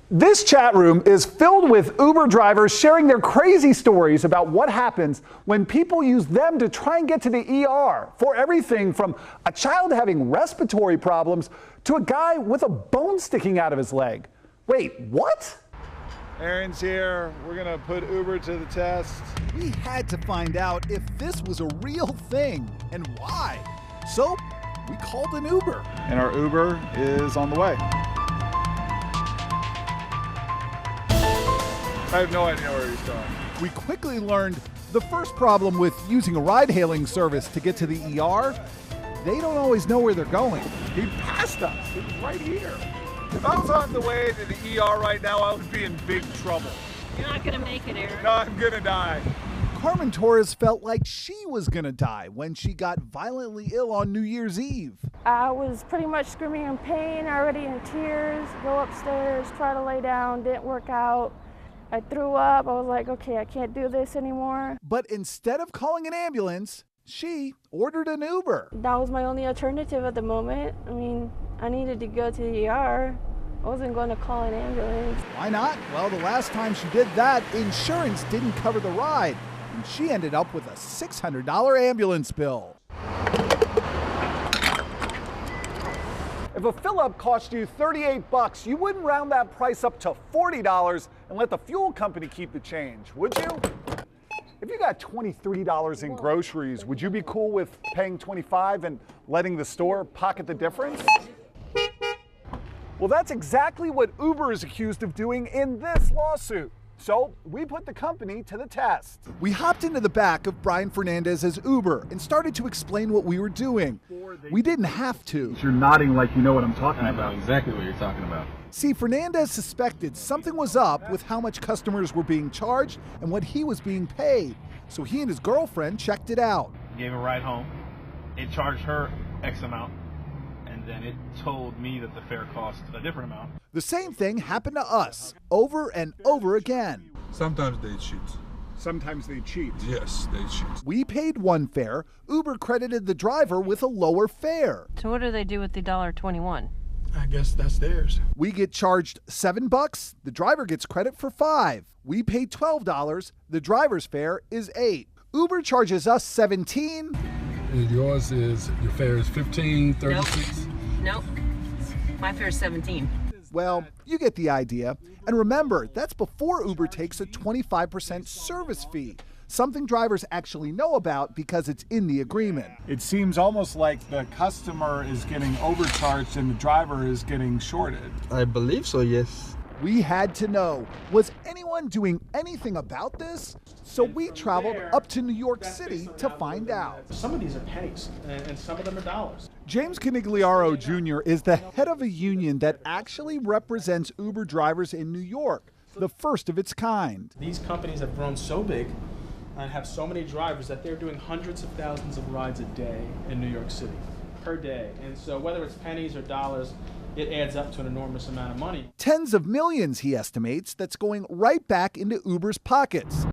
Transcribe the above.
This chat room is filled with Uber drivers sharing their crazy stories about what happens when people use them to try and get to the ER for everything from a child having respiratory problems to a guy with a bone sticking out of his leg. Wait, what? Aaron's here. We're gonna put Uber to the test. We had to find out if this was a real thing and why. So we called an Uber. And our Uber is on the way. I have no idea where he's going. We quickly learned the first problem with using a ride-hailing service to get to the ER, they don't always know where they're going. He passed us. He was right here. If I was on the way to the ER right now, I would be in big trouble. You're not gonna make it, Aaron. No, I'm gonna die. Carmen Torres felt like she was gonna die when she got violently ill on New Year's Eve. I was pretty much screaming in pain, already in tears, go upstairs, try to lay down, didn't work out. I threw up. I was like, okay, I can't do this anymore. But instead of calling an ambulance, she ordered an Uber. That was my only alternative at the moment. I mean, I needed to go to the ER. I wasn't going to call an ambulance. Why not? Well, the last time she did that, insurance didn't cover the ride, and she ended up with a $600 ambulance bill. If a fill-up cost you $38, you wouldn't round that price up to $40 and let the fuel company keep the change, would you? If you got $23 in groceries, would you be cool with paying $25 and letting the store pocket the difference? Well, that's exactly what Uber is accused of doing in this lawsuit. So we put the company to the test. We hopped into the back of Brian Fernandez's Uber and started to explain what we were doing. We didn't have to. You're nodding like you know what I'm talking I about. know exactly what you're talking about. See, Fernandez suspected something was up with how much customers were being charged and what he was being paid. So he and his girlfriend checked it out. Gave a ride home. It charged her X amount. And then it told me that the fare cost a different amount. The same thing happened to us over and over again. Sometimes they cheat. Sometimes they cheat. Yes, they cheat. We paid one fare. Uber credited the driver with a lower fare. So what do they do with the $1.21? I guess that's theirs. We get charged $7. The driver gets credit for $5. We pay $12. The driver's fare is $8. Uber charges us $17. And yours is, your fare is 15, 36. Nope. My fare is 17. Well, you get the idea. And remember, that's before Uber takes a 25% service fee, something drivers actually know about because it's in the agreement. It seems almost like the customer is getting overcharged and the driver is getting shorted. I believe so, yes. We had to know, was anyone doing anything about this? So we traveled up to New York City to find out. Some of these are pennies, and some of them are dollars. James Canigliaro Jr. is the head of a union that actually represents Uber drivers in New York, the first of its kind. These companies have grown so big and have so many drivers that they're doing hundreds of thousands of rides a day in New York City, per day. And so whether it's pennies or dollars, it adds up to an enormous amount of money. Tens of millions, he estimates, that's going right back into Uber's pockets.